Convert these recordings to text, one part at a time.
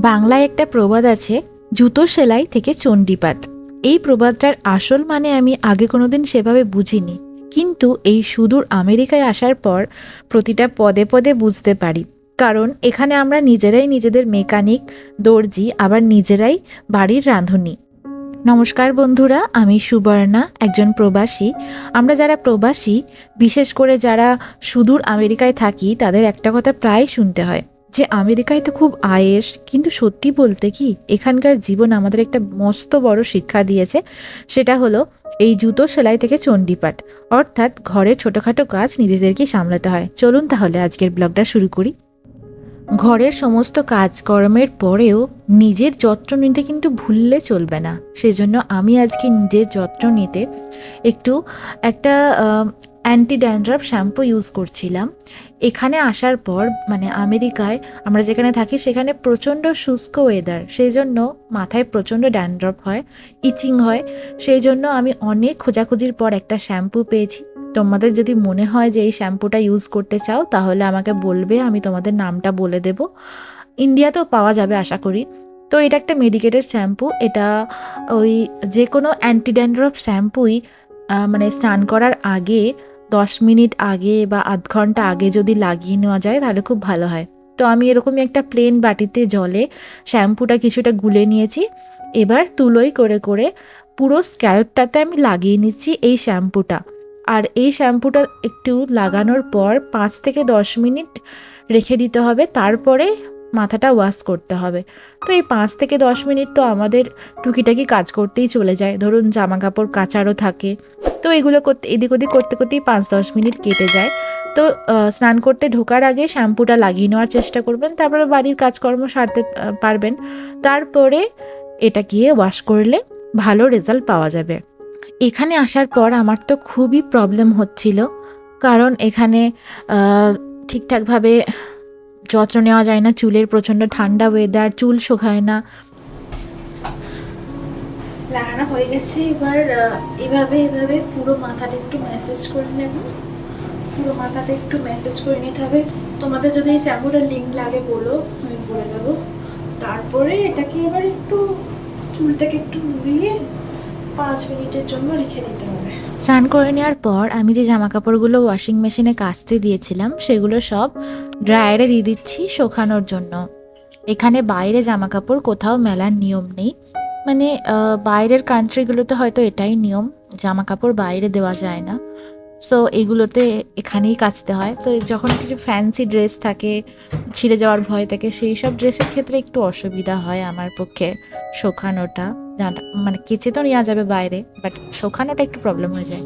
বাংলায় একটা প্রবাদ আছে, জুতো সেলাই থেকে চণ্ডীপাঠ। এই প্রবাদটার আসল মানে আমি আগে কোনোদিন সেভাবে বুঝিনি, কিন্তু এই সুদূর আমেরিকায় আসার পর প্রতিটা পদে পদে বুঝতে পারি। কারণ এখানে আমরা নিজেরাই নিজেদের মেকানিক, দর্জি, আবার নিজেরাই বাড়ির রাঁধুনি। নমস্কার বন্ধুরা, আমি সুবর্ণা, একজন প্রবাসী। আমরা যারা প্রবাসী, বিশেষ করে যারা সুদূর আমেরিকায় থাকি, তাদের একটা কথা প্রায় শুনতে হয় যে আমেরিকায় তো খুব আয়েশ। কিন্তু সত্যি বলতে কি, এখানকার জীবন আমাদের একটা মস্ত বড় শিক্ষা দিয়েছে। সেটা হলো এই জুতো সেলাই থেকে চণ্ডীপাঠ, অর্থাৎ ঘরের ছোটোখাটো কাজ নিজেদেরকেই সামলাতে হয়। চলুন তাহলে আজকের ব্লগটা শুরু করি। ঘরের সমস্ত কাজকর্মের পরেও নিজের যত্ন নিতে কিন্তু ভুললে চলবে না। সেজন্য আমি আজকে নিজের যত্ন নিতে একটা অ্যান্টি ড্যান্ড্রাফ শ্যাম্পু ইউজ করছিলাম। এখানে আসার পর, মানে আমেরিকায় আমরা যেখানে থাকি সেখানে প্রচণ্ড শুষ্ক ওয়েদার, সেই জন্য মাথায় প্রচণ্ড ড্যান্ড্রাফ হয়, ইচিং হয়। সেই জন্য আমি অনেক খোঁজাখুঁজির পর একটা শ্যাম্পু পেয়েছি। তোমাদের যদি মনে হয় যে এই শ্যাম্পুটা ইউজ করতে চাও, তাহলে আমাকে বলবে, আমি তোমাদের নামটা বলে দেব। ইন্ডিয়াতেও পাওয়া যাবে আশা করি। তো এটা একটা মেডিকেটেড শ্যাম্পু। এটা ওই যে কোনো অ্যান্টি ড্যান্ড্রাফ শ্যাম্পুই মানে স্নান করার আগে 10 মিনিট আগে বা আধ ঘন্টা আগে যদি লাগিয়ে নেওয়া যায় তাহলে খুব ভালো হয়। তো আমি এরকমই একটা প্লেন বাটিতে জলে শ্যাম্পুটা কিছুটা গুলে নিয়েছি। এবার তুলোই করে করে পুরো স্ক্যাল্পটাতে আমি লাগিয়ে নিচ্ছি এই শ্যাম্পুটা। আর এই শ্যাম্পুটা একটু লাগানোর পর 5 থেকে 10 মিনিট রেখে দিতে হবে, তারপরে মাথাটা ওয়াশ করতে হবে। তো এই 5 থেকে 10 মিনিট তো আমাদের টুকিটাকি কাজ করতেই চলে যায়। ধরুন জামা কাপড় কাচারও থাকে, তো এগুলো করতে এদিক ওদিক করতে করতেই 5-10 মিনিট কেটে যায়। তো স্নান করতে ঢোকার আগে শ্যাম্পুটা লাগিয়ে নেওয়ার চেষ্টা করবেন, তারপরে বাড়ির কাজকর্ম সারতে পারবেন। তারপরে এটা গিয়ে ওয়াশ করলে ভালো রেজাল্ট পাওয়া যাবে। এখানে আসার পর আমার তো খুবই প্রবলেম হচ্ছিল, কারণ এখানে ঠিকঠাকভাবে যত্ন নেওয়া যায় না। চুলের প্রচণ্ড ঠান্ডা ওয়েদার, চুল শুকায় না। লাগানো হয়ে গেছে। এবার এভাবে পুরো মাথাটা একটু ম্যাসেজ করে নেব। পুরো মাথাটা একটু ম্যাসেজ করে নিতে হবে। তোমাদের যদি এই শ্যাম্পুটার লিঙ্ক লাগে বলো, আমি বলে দেবো। তারপরে এটাকে এবার একটু চুলটাকে একটু মুড়িয়ে 5 মিনিটের জন্য রেখে দিতে হবে। স্নান করে নেওয়ার পর আমি যে জামা কাপড়গুলো ওয়াশিং মেশিনে কাচতে দিয়েছিলাম সেগুলো সব ড্রায়ারে দিয়ে দিচ্ছি শুকানোর জন্য। এখানে বাইরে জামা কাপড় কোথাও মেলার নিয়ম নেই। মানে বাইরের কান্ট্রিগুলোতে হয়তো এটাই নিয়ম, জামা কাপড় বাইরে দেওয়া যায় না। সো এগুলোতে এখানেই কাচতে হয়। তো যখন কিছু ফ্যান্সি ড্রেস থাকে, ছিঁড়ে যাওয়ার ভয় থাকে, সেই সব ড্রেসের ক্ষেত্রে একটু অসুবিধা হয় আমার পক্ষে শুকানোটা। মানে কেচে তো নেওয়া যাবে বাইরে, বাট শুকানোটা একটু প্রবলেম হয়ে যায়।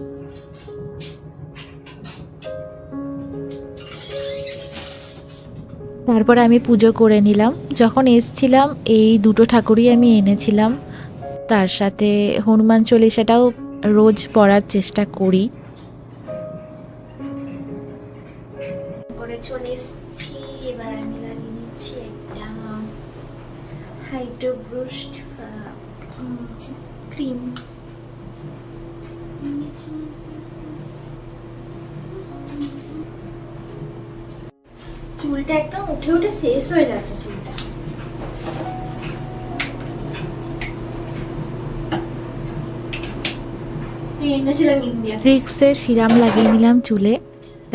তারপরে আমি পুজো করে নিলাম। যখন এসছিলাম এই দুটো ঠাকুরই আমি এনেছিলাম, তার সাথে হনুমান চল্লিশাটাও রোজ পড়ার চেষ্টা করি। করে চলে এসেছি। এবার আমি লাগিয়ে নিচ্ছি একটা হাইড্রো বুস্ট ক্রিম। চুলটা একদম উঠে উঠে শেষ হয়ে যাচ্ছে। চুলটা স্ট্রিক্সের সিরাম লাগিয়ে নিলাম চুলে।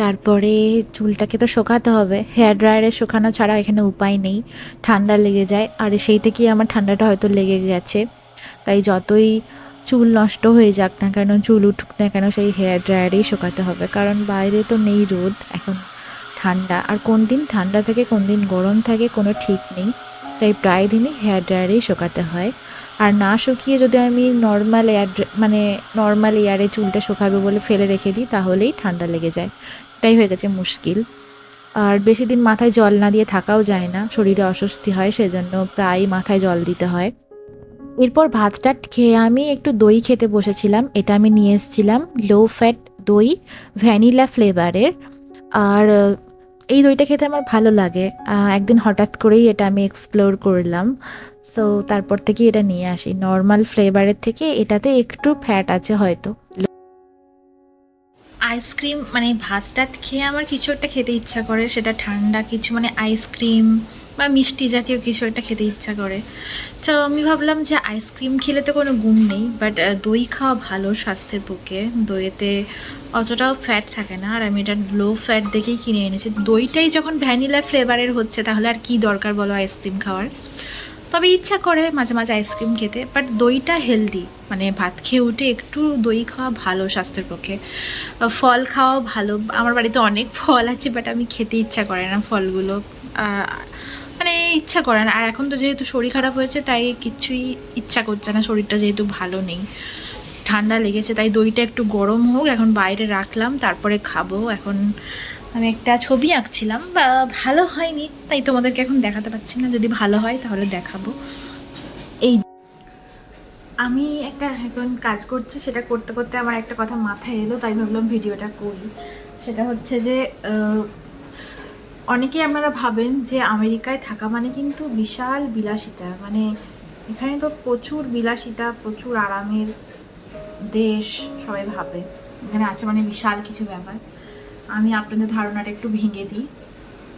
তারপরে চুলটাকে তো শোকাতে হবে, হেয়ার ড্রায়ারে শোকানো ছাড়া এখানে উপায় নেই, ঠান্ডা লেগে যায়। আর সেই থেকেই আমার ঠান্ডাটা হয়তো লেগে গেছে। তাই যতই চুল নষ্ট হয়ে যাক না কেন, চুল উঠুক না কেন, সেই হেয়ার ড্রায়ারেই শোকাতে হবে। কারণ বাইরে তো নেই রোদ, এখন ঠান্ডা, আর কোন দিন ঠান্ডা থাকে কোন দিন গরম থাকে কোনো ঠিক নেই। তাই প্রায় দিনই হেয়ার ড্রায়ারেই শোকাতে হয়। আর না শুকিয়ে যদি আমি নর্মাল এয়ারে চুলটা শুকাবে বলে ফেলে রেখে দিই, তাহলেই ঠান্ডা লেগে যায়। এটাই হয়ে গেছে মুশকিল। আর বেশি দিন মাথায় জল না দিয়ে থাকাও যায় না, শরীরে অস্বস্তি হয়, সেজন্য প্রায় মাথায় জল দিতে হয়। এরপর ভাতটা খেয়ে আমি একটু দই খেতে বসেছিলাম। এটা আমি নিয়ে এসেছিলাম লো ফ্যাট দই, ভ্যানিলা ফ্লেভারের। আর এই দইটা খেতে আমার ভালো লাগে। একদিন হঠাৎ করেই এটা আমি এক্সপ্লোর করলাম, সো তারপর থেকে এটা নিয়ে আসি। নর্মাল ফ্লেভারের থেকে এটাতে একটু ফ্যাট আছে হয়তো। আইসক্রিম, মানে ভাত টাত খেয়ে আমার কিছু একটা খেতে ইচ্ছা করে, সেটা ঠান্ডা কিছু, মানে আইসক্রিম বা মিষ্টি জাতীয় কিছু একটা খেতে ইচ্ছা করে। তো আমি ভাবলাম যে আইসক্রিম খেলে তো কোনো গুণ নেই, বাট দই খাওয়া ভালো স্বাস্থ্যের পক্ষে। দইয়েতে অতটাও ফ্যাট থাকে না, আর আমি এটা লো ফ্যাট দেখেই কিনে এনেছি। দইটাই যখন ভ্যানিলা ফ্লেভারের হচ্ছে তাহলে আর কি দরকার বলো আইসক্রিম খাওয়ার। তবে ইচ্ছা করে মাঝে মাঝে আইসক্রিম খেতে, বাট দইটা হেলদি, মানে ভাত খেয়ে উঠে একটু দই খাওয়া ভালো স্বাস্থ্যের পক্ষে। ফল খাওয়াও ভালো। আমার বাড়িতে অনেক ফল আছে, বাট আমি খেতে ইচ্ছা করে না ফলগুলো, মানে ইচ্ছা করে না। আর এখন তো যেহেতু শরীর খারাপ হয়েছে তাই কিচ্ছুই ইচ্ছা করছে না, শরীরটা যেহেতু ভালো নেই, ঠান্ডা লেগেছে, তাই দইটা একটু গরম হোক, এখন বাইরে রাখলাম, তারপরে খাবো। এখন আমি একটা ছবি আঁকছিলাম, বা ভালো হয়নি তাই তোমাদেরকে এখন দেখাতে পারছি না, যদি ভালো হয় তাহলে দেখাবো। এই আমি একটা এখন কাজ করছি, সেটা করতে করতে আমার একটা কথা মাথায় এলো, তাই ভাবলাম ভিডিওটা করি। সেটা হচ্ছে যে অনেকেই আপনারা ভাবেন যে আমেরিকায় থাকা মানে কিন্তু বিশাল বিলাসিতা, মানে এখানে তো প্রচুর বিলাসিতা, প্রচুর আরামের দেশ সবাই ভাবে এখানে আছে মানে বিশাল কিছু ব্যাপার। আমি আপনাদের ধারণাটা একটু ভেঙে দিই।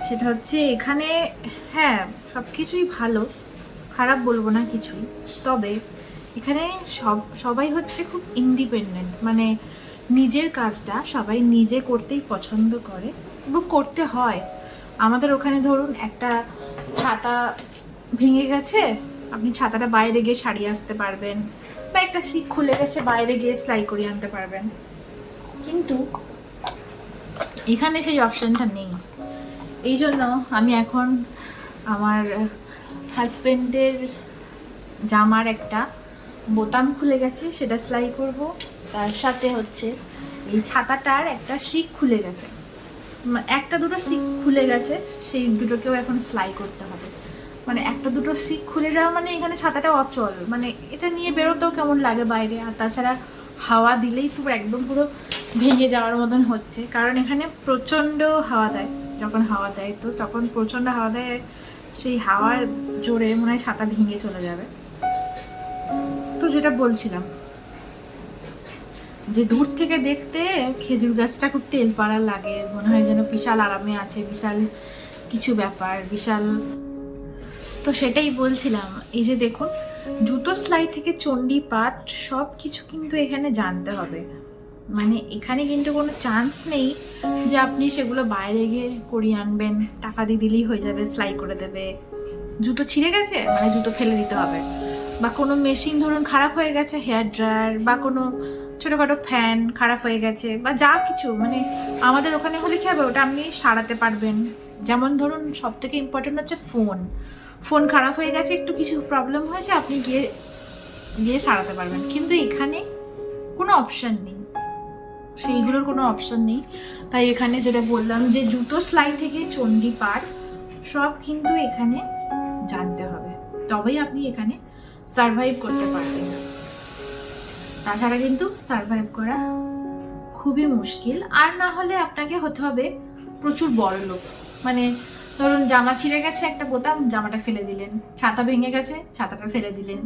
সেটা হচ্ছে এখানে হ্যাঁ সব কিছুই ভালো, খারাপ বলবো না কিছুই, তবে এখানে সবাই হচ্ছে খুব ইন্ডিপেন্ডেন্ট, মানে নিজের কাজটা সবাই নিজে করতেই পছন্দ করে এবং করতে হয়। আমাদের ওখানে ধরুন একটা ছাতা ভেঙে গেছে, আপনি ছাতাটা বাইরে গিয়ে সারিয়ে আসতে পারবেন, বা একটা শিক খুলে গেছে বাইরে গিয়ে সেলাই করে আনতে পারবেন, কিন্তু এখানে সেই অপশনটা নেই। এই জন্য আমি এখন আমার হাজব্যান্ডের জামার একটা বোতাম খুলে গেছে সেটা সেলাই করব, তার সাথে হচ্ছে এই ছাতাটার একটা শিক খুলে গেছে, একটা দুটো শিক খুলে গেছে, সেই দুটোকেও এখন সেলাই করতে হবে। মানে একটা দুটো শিক খুলে যাওয়া মানে এখানে ছাতাটা অচল, মানে এটা নিয়ে বেরোতেও কেমন লাগে বাইরে, আর তাছাড়া হাওয়া দিলেই তো একদম পুরো ভেঙে যাওয়ার মতন হচ্ছে, কারণ এখানে প্রচণ্ড হাওয়া দেয়। যখন হাওয়া দেয় তো তখন প্রচণ্ড হাওয়া দেয়, সেই হাওয়ার জোরে মনে হয় ছাতা ভেঙে চলে যাবে। তো যেটা বলছিলাম যে দূর থেকে দেখতে খেজুর গাছটা খুব তেল পাড়া লাগে, মনে হয় যেন বিশাল আরামে আছে, বিশাল কিছু ব্যাপার, বিশাল। তো সেটাই বলছিলাম, এই যে দেখুন জুতো সেলাই থেকে চণ্ডীপাঠ সব কিছু কিন্তু এখানে জানতে হবে। মানে এখানে কিন্তু কোনো চান্স নেই যে আপনি সেগুলো বাইরে গিয়ে করিয়ে আনবেন, টাকা দিয়ে দিলেই হয়ে যাবে, সেলাই করে দেবে। জুতো ছিঁড়ে গেছে মানে জুতো ফেলে দিতে হবে, বা কোনো মেশিন ধরুন খারাপ হয়ে গেছে, হেয়ার ড্রায়ার বা কোনো ছোটোখাটো ফ্যান খারাপ হয়ে গেছে বা যা কিছু, মানে আমাদের ওখানে হলে কী হবে ওটা আপনি সারাতে পারবেন। যেমন ধরুন সব থেকে ইম্পর্টেন্ট হচ্ছে ফোন খারাপ হয়ে গেছে, একটু কিছু প্রবলেম হয়েছে, আপনি গিয়ে গিয়ে সারাতে পারবেন, কিন্তু এখানে কোনো অপশান নেই, সেইগুলোর কোনো অপশান নেই। তাই এখানে যেটা বললাম যে জুতো সেলাই থেকে চণ্ডীপাঠ সব কিন্তু এখানে জানতে হবে, তবেই আপনি এখানে সারভাইভ করতে পারবেন। তাছাড়া কিন্তু সারভাইভ করা খুবই মুশকিল। আর না হলে আপনাকে হতে হবে প্রচুর বড় লোক, মানে ধরুন জামা ছিঁড়ে গেছে একটা বোতাম, জামাটা ফেলে দিলেন, ছাতা ভেঙে গেছে, ছাতাটা ফেলে দিলেন,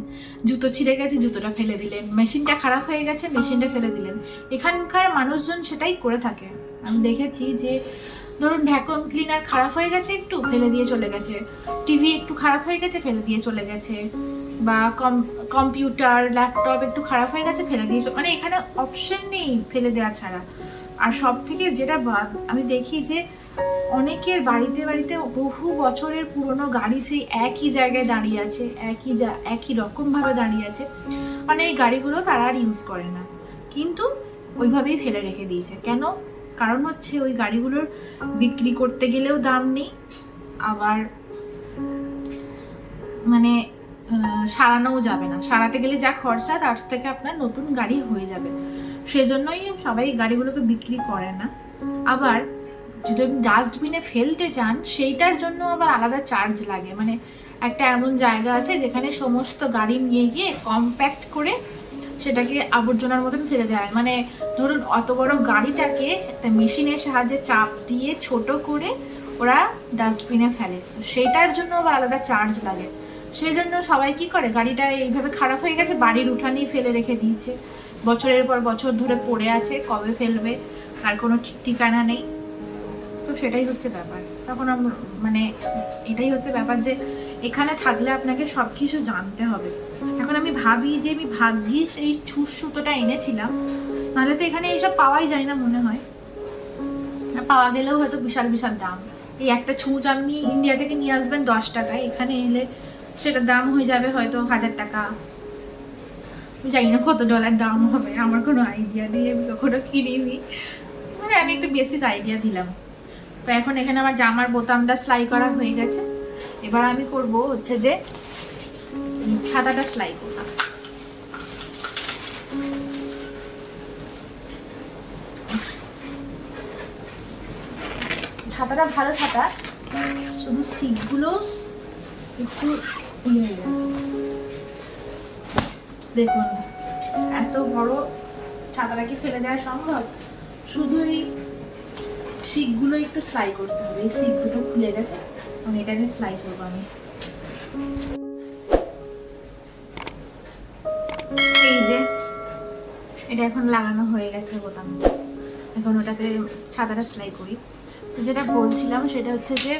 জুতো ছিঁড়ে গেছে, জুতোটা ফেলে দিলেন, মেশিনটা খারাপ হয়ে গেছে, মেশিনটা ফেলে দিলেন। এখানকার মানুষজন সেটাই করে থাকে। আমি দেখেছি যে ধরুন ভ্যাকুয়াম ক্লিনার খারাপ হয়ে গেছে, একটু ফেলে দিয়ে চলে গেছে, টিভি একটু খারাপ হয়ে গেছে, ফেলে দিয়ে চলে গেছে, বা কম্পিউটার ল্যাপটপ একটু খারাপ হয়ে গেছে, ফেলে দিয়ে, মানে এখানে অপশন নেই ফেলে দেওয়া ছাড়া। আর সব থেকে যেটা আমি দেখি যে অনেকের বাড়িতে বাড়িতে বহু বছরের পুরনো গাড়ি সেই একই জায়গায় দাঁড়িয়ে আছে, একই রকমভাবে দাঁড়িয়ে আছে, মানে এই গাড়িগুলো তারা আর ইউজ করে না, কিন্তু ওইভাবেই ফেলে রেখে দিয়েছে। কেন? কারণ হচ্ছে ওই গাড়িগুলোর বিক্রি করতে গেলেও দাম নেই, আবার মানে সারানোও যাবে না, সারাতে গেলে যা খরচা তার থেকে আপনার নতুন গাড়ি হয়ে যাবে, সেজন্যই সবাই গাড়িগুলোকে বিক্রি করে না। আবার যদি আপনি ডাস্টবিনে ফেলতে চান সেইটার জন্য আবার আলাদা চার্জ লাগে, মানে একটা এমন জায়গা আছে যেখানে সমস্ত গাড়ি নিয়ে গিয়ে কম্প্যাক্ট করে সেটাকে আবর্জনার মতন ফেলে দেওয়া হয়। মানে ধরুন অত বড় গাড়িটাকে একটা মেশিনের সাহায্যে চাপ দিয়ে ছোট করে ওরা ডাস্টবিনে ফেলে, সেইটার জন্য আবার আলাদা চার্জ লাগে। সেই জন্য সবাই কি করে, গাড়িটা এইভাবে খারাপ হয়ে গেছে বাড়ির উঠানেই ফেলে রেখে দিয়েছে, বছরের পর বছর ধরে পড়ে আছে, কবে ফেলবে তার কোনো ঠিকানা নেই। তো সেটাই হচ্ছে ব্যাপার। তখন মানে এটাই হচ্ছে ব্যাপার যে এখানে থাকলে আপনাকে সব কিছু জানতে হবে। এখন আমি ভাবি যে আমি ভাগ্যিস এই ছুঁচ সুতোটা এনেছিলাম, নাহলে তো এখানে এইসব পাওয়াই যায় না মনে হয়, পাওয়া গেলেও হয়তো বিশাল বিশাল দাম। এই একটা ছুঁচ আপনি ইন্ডিয়া থেকে নিয়ে আসবেন 10 টাকায়, এখানে এলে সেটার দাম হয়ে যাবে হয়তো 1000 টাকা। জানি না কত ডলার দাম হবে, আমার কোনো আইডিয়া নেই, আমি কখনো কিনিনি, মানে আমি একটা বেসিক আইডিয়া দিলাম। তো এখন এখানে আমার জামার বোতামটা সেলাই করা হয়ে গেছে, এবার আমি করব হচ্ছে যে ছাতাটা সেলাই করব। ছাতাটা ভালো ছাতা, শুধু সিটগুলো একটু ইয়ে হয়ে গেছে। দেখুন এত বড় ছাতাটা কি ফেলে দেওয়া সম্ভব? শুধু এই শিকগুলো একটু সেলাই করতে হবে, এই শিক দুটো খুলে গেছে, তখন এটাকে সেলাই করবো আমি। এই যে এটা এখন লাগানো হয়ে গেছে বোতামটা, এখন ওটাতে ছাতাটা সেলাই করি। তো যেটা বলছিলাম সেটা হচ্ছে যে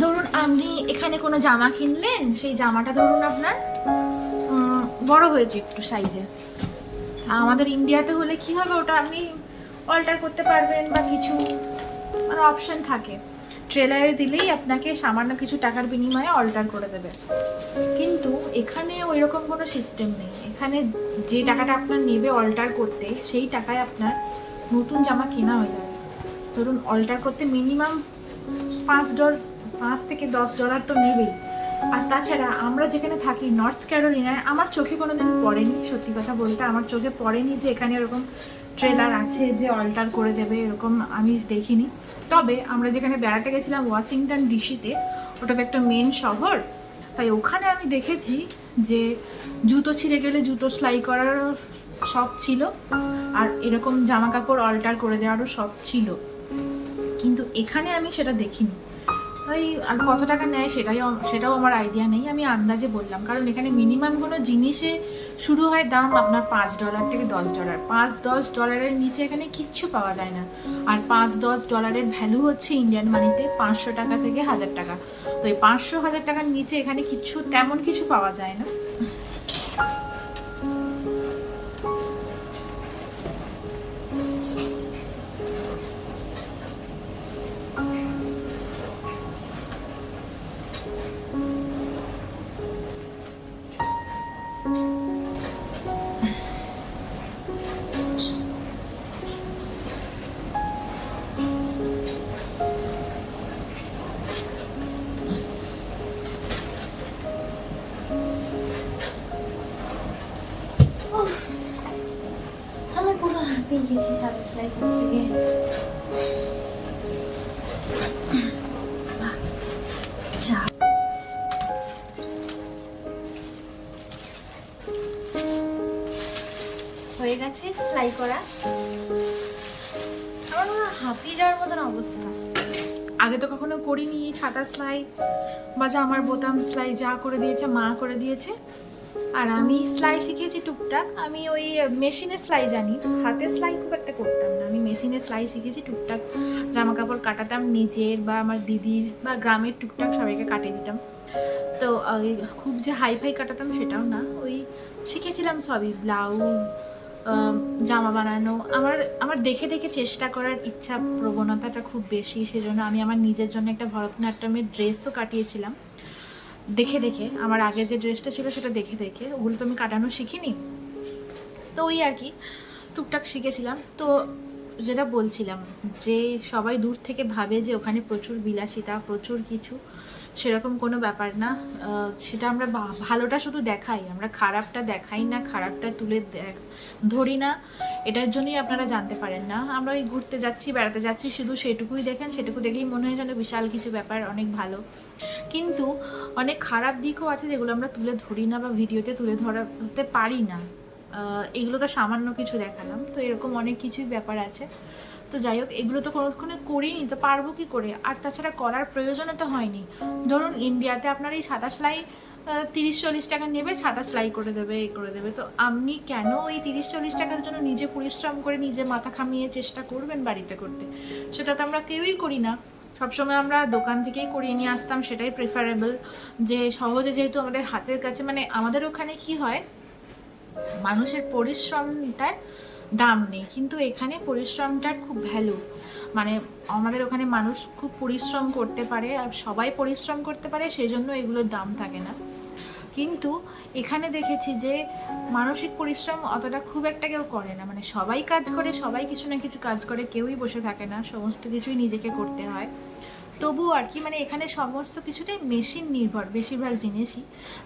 ধরুন আপনি এখানে কোনো জামা কিনলেন, সেই জামাটা ধরুন আপনার বড় হয়েছে একটু সাইজে, আমাদের ইন্ডিয়াতে হলে কি হবে, ওটা আপনি অল্টার করতে পারবেন বা কিছু মানে অপশন থাকে, ট্রেলারে দিলেই আপনাকে সামান্য কিছু টাকার বিনিময়ে অল্টার করে দেবে। কিন্তু এখানে ওই রকম কোনো সিস্টেম নেই, এখানে যে টাকাটা আপনার নেবে অল্টার করতে, সেই টাকায় আপনার নতুন জামা কেনা হয়ে যাবে। ধরুন অল্টার করতে মিনিমাম $5 থেকে $10 তো নেবেই। আর তাছাড়া আমরা যেখানে থাকি নর্থ ক্যারোলিনায়, আমার চোখে কোনো দিন পড়েনি, সত্যি কথা বলতে আমার চোখে পড়েনি যে এখানে এরকম ট্রেলার আছে যে অল্টার করে দেবে, এরকম আমি দেখিনি। তবে আমরা যেখানে বেড়াতে গেছিলাম ওয়াশিংটন ডিসিতে, ওটা তো একটা মেন শহর, তাই ওখানে আমি দেখেছি যে জুতো ছিঁড়ে গেলে জুতো সেলাই করার শপ ছিল, আর এরকম জামা কাপড় অল্টার করে দেওয়ারও শপ ছিল, কিন্তু এখানে আমি সেটা দেখিনি। তাই আর কত টাকা নেয় সেটাও আমার আইডিয়া নেই, আমি আন্দাজে বললাম, কারণ এখানে মিনিমাম কোনো জিনিসে শুরু হয় দাম আপনার $5 থেকে $10, $5-10 নিচে এখানে কিচ্ছু পাওয়া যায় না। আর $5-10 ভ্যালু হচ্ছে ইন্ডিয়ান মানিতে 500 টাকা থেকে 1000 টাকা। তো এই 500-1000 টাকার নিচে এখানে কিচ্ছু তেমন কিছু পাওয়া যায় না। আমি পুরো হাঁপিয়ে গেছি সাদা সেলাই করতে গিয়ে। হয়ে গেছে সেলাই করা, আমার পুরো হাঁপিয়ে যাওয়ার মতন অবস্থা। আগে তো কখনো করিনি ছাতা সেলাই বা জামার বোতাম সেলাই, যা করে দিয়েছে মা করে দিয়েছে। আর আমি সেলাই শিখেছি টুকটাক, আমি ওই মেশিনে সেলাই জানি, হাতে সেলাই খুব একটা করতাম না, আমি মেশিনে সেলাই শিখেছি টুকটাক, জামা কাপড় কাটাতাম নিজের বা আমার দিদির বা গ্রামের টুকটাক সবাইকে কাটিয়ে দিতাম। তো খুব যে হাই ফাই কাটাতাম সেটাও না, ওই শিখেছিলাম সবই, ব্লাউজ, জামা বানানো। আমার দেখে দেখে চেষ্টা করার ইচ্ছা প্রবণতাটা খুব বেশি, সেজন্য আমি আমার নিজের জন্য একটা ভরতনাট্যমের ড্রেসও কাটিয়েছিলাম দেখে দেখে। আমার আগে যে ড্রেসটা ছিল সেটা দেখে দেখে, ওগুলো তো আমি কাটানো শিখিনি, তো ওই আর কি টুকটাক শিখেছিলাম। তো যেটা বলছিলাম যে সবাই দূর থেকে ভাবে যে ওখানে প্রচুর বিলাসিতা, প্রচুর কিছু, সেরকম কোনো ব্যাপার না। সেটা আমরা ভালোটা শুধু দেখাই, আমরা খারাপটা দেখাই না, খারাপটা তুলে ধরি না, এটার জন্যই আপনারা জানতে পারেন না। আমরা ওই ঘুরতে যাচ্ছি, বেড়াতে যাচ্ছি, শুধু সেটুকুই দেখেন, সেটুকু দেখেই মনে হয় যেন বিশাল কিছু ব্যাপার, অনেক ভালো। কিন্তু অনেক খারাপ দিকও আছে যেগুলো আমরা তুলে ধরি না বা ভিডিওতে তুলে ধরতে পারি না। এগুলো তো সামান্য কিছু দেখালাম, তো এরকম অনেক কিছুই ব্যাপার আছে। তো যাই হোক, এগুলো তো কোনোক্ষণে করিনি, তো পারবো কি করে? আর তাছাড়া করার প্রয়োজনও তো হয়নি। ধরুন ইন্ডিয়াতে আপনার এই ছাতা সেলাই 30-40 টাকা নেবে, ছাতা সেলাই করে দেবে, এ করে দেবে। তো আপনি কেন ওই 30-40 টাকার জন্য নিজে পরিশ্রম করে নিজে মাথা খামিয়ে চেষ্টা করবেন বাড়িতে করতে? সেটা তো আমরা কেউই করি না। সবসময় আমরা দোকান থেকেই করিয়ে নিয়ে আসতাম, সেটাই প্রেফারেবল। যে সহজে যেহেতু আমাদের হাতের কাছে, মানে আমাদের ওখানে কি হয়, মানুষের পরিশ্রমটার দাম নেই, কিন্তু এখানে পরিশ্রমটার খুব ভ্যালু। মানে আমাদের ওখানে মানুষ খুব পরিশ্রম করতে পারে, আর সবাই পরিশ্রম করতে পারে, সেই জন্য এগুলোর দাম থাকে না। কিন্তু এখানে দেখেছি যে মানসিক পরিশ্রম অতটা খুব একটা কেউ করে না, মানে সবাই কাজ করে, সবাই কিছু না কিছু কাজ করে, কেউই বসে থাকে না, সমস্ত কিছুই নিজেকে করতে হয়। তবু আর কি, মানে এখানে সমস্ত কিছুটাই মেশিন নির্ভর বেশিরভাগ জিনিসই,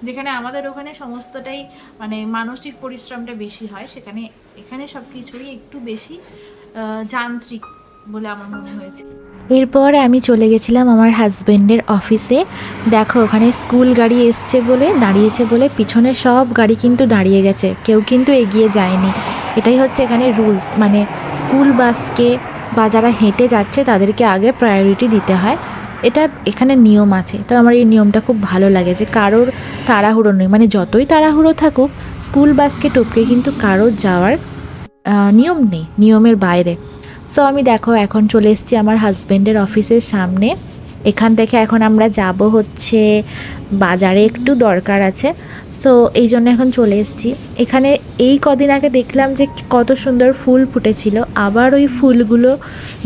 যেখানে আমাদের ওখানে সমস্তটাই মানে মানসিক পরিশ্রমটা বেশি হয়, সেখানে এখানে সব কিছুই একটু বেশি যান্ত্রিক বলে আমার মনে হয়েছে। এরপর আমি চলে গেছিলাম আমার হাজব্যান্ডের অফিসে। দেখো ওখানে স্কুল গাড়ি এসছে বলে, দাঁড়িয়েছে বলে, পিছনে সব গাড়ি কিন্তু দাঁড়িয়ে গেছে, কেউ কিন্তু এগিয়ে যায়নি। এটাই হচ্ছে এখানে রুলস, মানে স্কুল বাসকে বা যারা হেঁটে যাচ্ছে তাদেরকে আগে প্রায়োরিটি দিতে হয়, এটা এখানে নিয়ম আছে। তো আমার এই নিয়মটা খুব ভালো লাগে যে কারোর তাড়াহুড়ো নেই, মানে যতই তাড়াহুড়ো থাকুক স্কুল বাসকে টপকে কিন্তু কারোর যাওয়ার নিয়ম নেই, নিয়মের বাইরে। সো আমি দেখো এখন চলে এসেছি আমার হাজব্যান্ডের অফিসের সামনে। এখান থেকে এখন আমরা যাব হচ্ছে বাজারে, একটু দরকার আছে, সো এই জন্য এখন চলে এসেছি এখানে। এই কদিন আগে দেখলাম যে কত সুন্দর ফুল ফুটেছিল, আবার ওই ফুলগুলো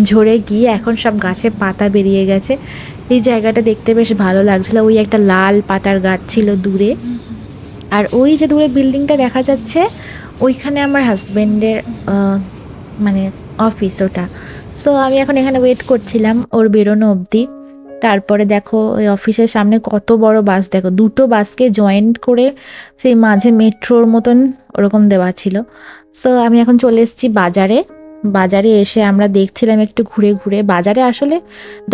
ঝরে গিয়ে এখন সব গাছে পাতা বেরিয়ে গেছে। এই জায়গাটা দেখতে বেশ ভালো লাগছিল, ওই একটা লাল পাতার গাছ ছিল দূরে, আর ওই যে দূরে বিল্ডিংটা দেখা যাচ্ছে ওইখানে আমার হাজব্যান্ডের মানে অফিস ওটা। সো আমি এখন এখানে ওয়েট করছিলাম ওর বেরোনো অবধি। তারপরে দেখো ওই অফিসের সামনে কত বড় বাস, দেখো দুটো বাসকে জয়েন্ট করে সেই মাঝে মেট্রোর মতন ওরকম দেওয়া ছিল। সো আমি এখন চলে এসেছি বাজারে। বাজারে এসে আমরা দেখছিলাম একটু ঘুরে ঘুরে, বাজারে আসলে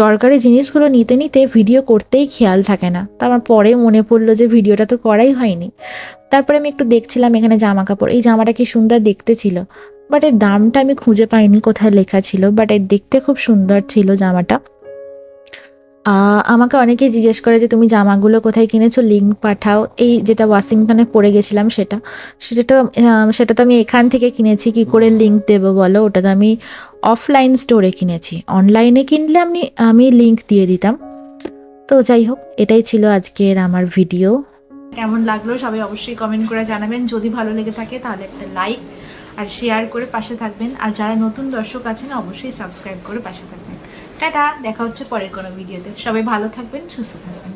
দরকারি জিনিসগুলো নিতে নিতে ভিডিও করতেই খেয়াল থাকে না, তো আমার পরে মনে পড়লো যে ভিডিওটা তো করাই হয়নি। তারপরে আমি একটু দেখছিলাম এখানে জামা কাপড়, এই জামাটা কি সুন্দর দেখতে ছিল, বাট এর দামটা আমি খুঁজে পাইনি কোথায় লেখা ছিল, বাট এর দেখতে খুব সুন্দর ছিল জামাটা। আমাকে অনেকেই জিজ্ঞেস করে যে তুমি জামাগুলো কোথায় কিনেছো, লিঙ্ক পাঠাও। এই যেটা ওয়াশিংটনে পরে গেছিলাম সেটা তো আমি এখান থেকে কিনেছি, কি করে লিঙ্ক দেবো বলো? ওটা তো আমি অফলাইন স্টোরে কিনেছি, অনলাইনে কিনলে আমি লিঙ্ক দিয়ে দিতাম। তো যাই হোক, এটাই ছিল আজকের আমার ভিডিও। কেমন লাগলো সবাই অবশ্যই কমেন্ট করে জানাবেন। যদি ভালো লেগে থাকে তাহলে একটা লাইক আর শেয়ার করে পাশে থাকবেন, আর যারা নতুন দর্শক আছেন অবশ্যই সাবস্ক্রাইব করে পাশে থাকবেন। টাটা, দেখা হচ্ছে পরের কোনো ভিডিওতে। সবাই ভালো থাকবেন, সুস্থ থাকবেন।